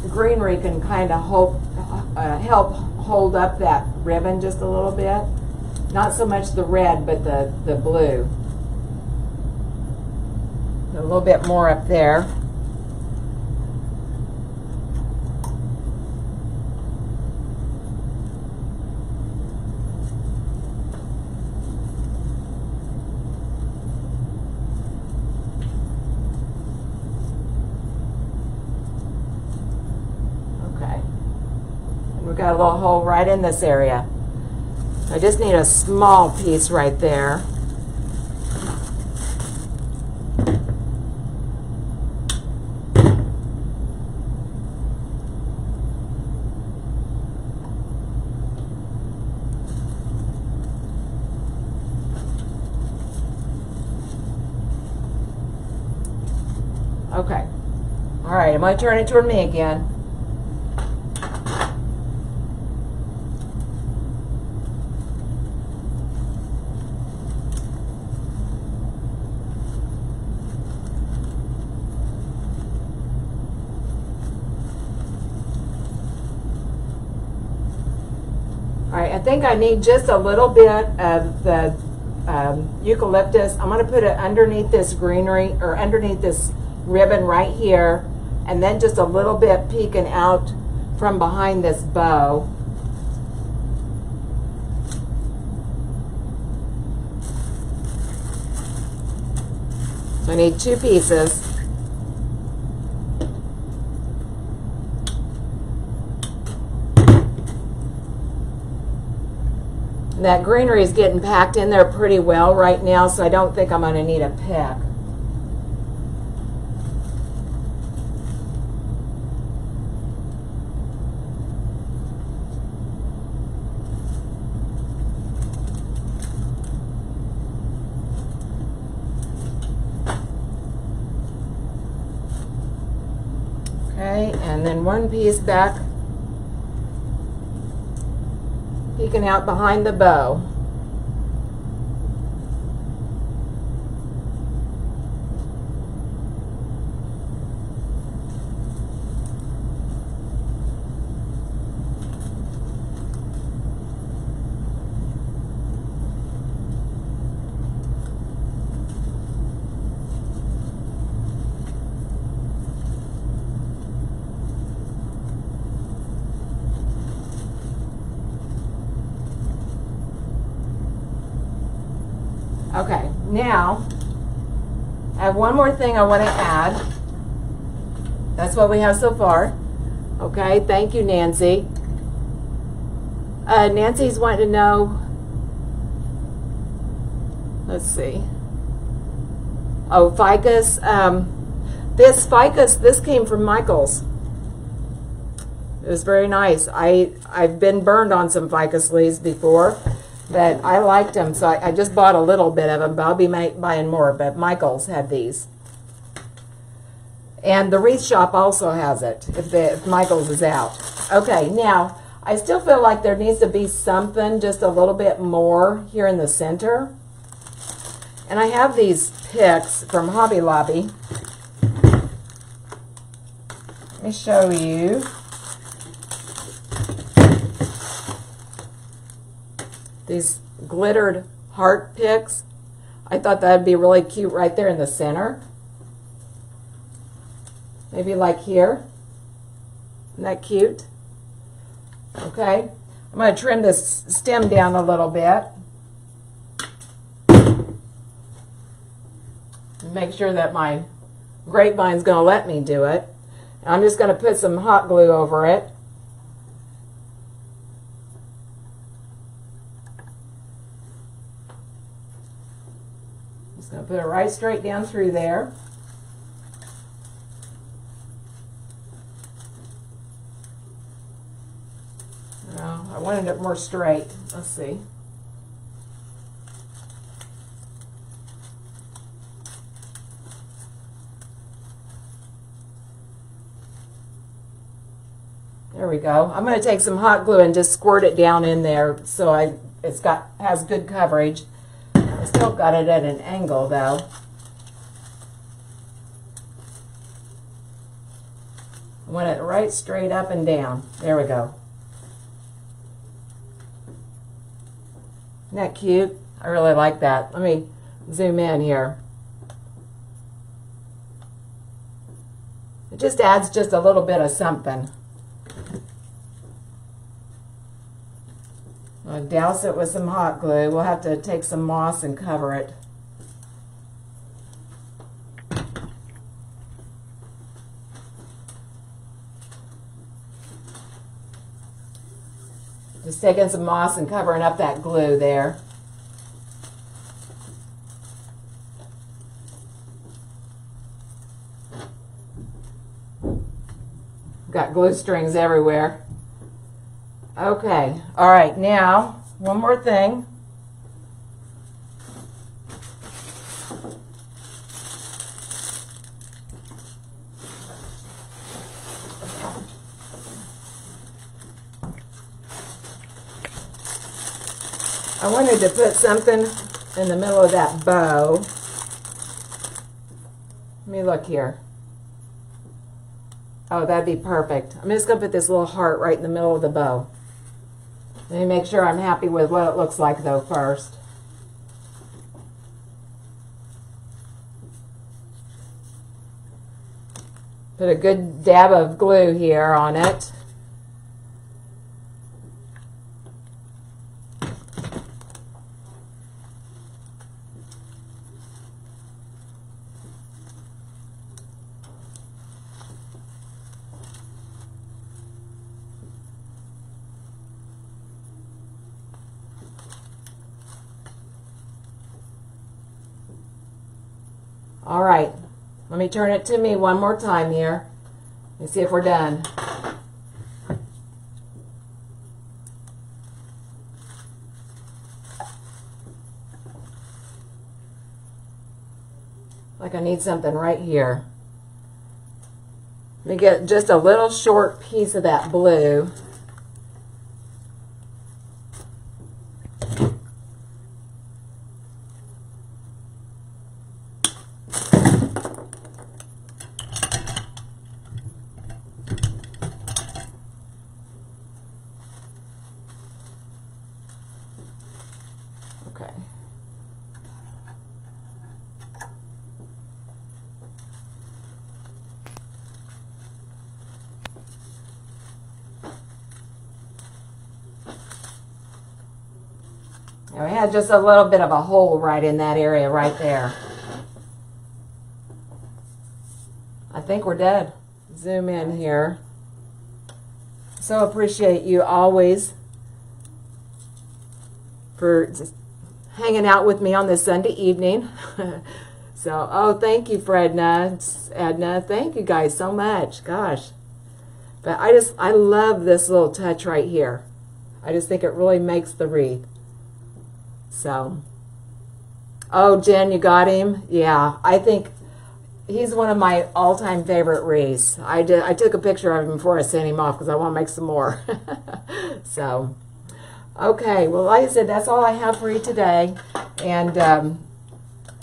greenery can kind of help hold up that ribbon just a little bit. Not so much the red, but the blue. A little bit more up there. We've got a little hole right in this area. I just need a small piece right there. right, I'm going to turn it toward me again. All right, I think I need just a little bit of the eucalyptus. I'm going to put it underneath this greenery, or underneath this ribbon right here, and then just a little bit peeking out from behind this bow. So I need 2 pieces. That greenery is getting packed in there pretty well right now, so I don't think I'm going to need a pick. Okay, and then 1 piece back, peeking out behind the bow. Okay, now I have one more thing I want to add. That's what we have so far. Okay, thank you, Nancy. Nancy's wanting to know, let's see. Oh, ficus. This ficus, this came from Michael's. It was very nice. I've been burned on some ficus leaves before, but I liked them, so I just bought a little bit of them, but I'll be buying more. But Michael's had these. And the Wreath shop also has it, if Michael's is out. Okay, now, I still feel like there needs to be something just a little bit more here in the center. And I have these picks from Hobby Lobby. Let me show you. These glittered heart picks. I thought that'd be really cute right there in the center. Maybe like here. Isn't that cute? Okay. I'm going to trim this stem down a little bit. And make sure that my grapevine's going to let me do it. And I'm just going to put some hot glue over it. Just going to put it right straight down through there. No, I wanted it more straight. Let's see. There we go. I'm going to take some hot glue and just squirt it down in there so it has good coverage. I still got it at an angle though. I want it right straight up and down. There we go. Isn't that cute? I really like that. Let me zoom in here. It just adds just a little bit of something. I'll douse it with some hot glue. We'll have to take some moss and cover it. Just taking some moss and covering up that glue there. Got glue strings everywhere. Okay, all right, now, one more thing. I wanted to put something in the middle of that bow. Let me look here. Oh, that'd be perfect. I'm just going to put this little heart right in the middle of the bow. Let me make sure I'm happy with what it looks like though first. Put a good dab of glue here on it. All right, let me turn it to me one more time here. Let's see if we're done. Like I need something right here. Let me get just a little short piece of that blue. Okay. Now we had just a little bit of a hole right in that area right there. I think we're dead. Zoom in here. So appreciate you always for just hanging out with me on this Sunday evening. So, oh, thank you, Edna. Thank you guys so much. Gosh. But I love this little touch right here. I just think it really makes the wreath. So, oh, Jen, you got him? Yeah, I think he's one of my all-time favorite wreaths. I took a picture of him before I sent him off because I want to make some more. So, okay, well, like I said, that's all I have for you today. And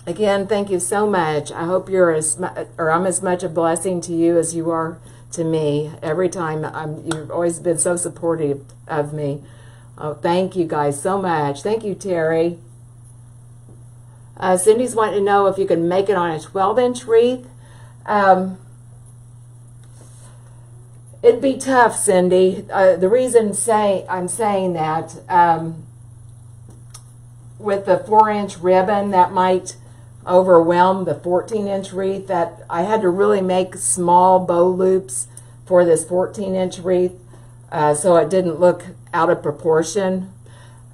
again, thank you so much. I hope I'm as much a blessing to you as you are to me. Every time you've always been so supportive of me. Oh, thank you guys so much. Thank you, Terry. Cindy's wanting to know if you can make it on a 12-inch wreath. It'd be tough, Cindy. The reason I'm saying that, with the 4-inch ribbon, that might overwhelm the 14-inch wreath. That I had to really make small bow loops for this 14-inch wreath, so it didn't look out of proportion.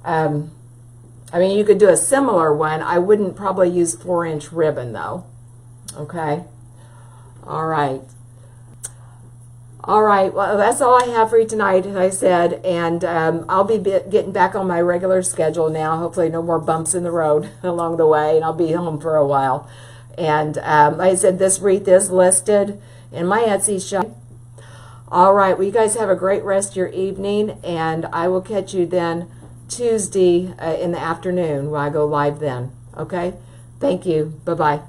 I mean, you could do a similar one. I wouldn't probably use 4-inch ribbon though. Okay. All right. All right. Well, that's all I have for you tonight, as I said, and I'll be getting back on my regular schedule now. Hopefully, no more bumps in the road along the way, and I'll be home for a while. And like I said, this wreath is listed in my Etsy shop. All right. Well, you guys have a great rest of your evening, and I will catch you then Tuesday in the afternoon when I go live then. Okay? Thank you. Bye-bye.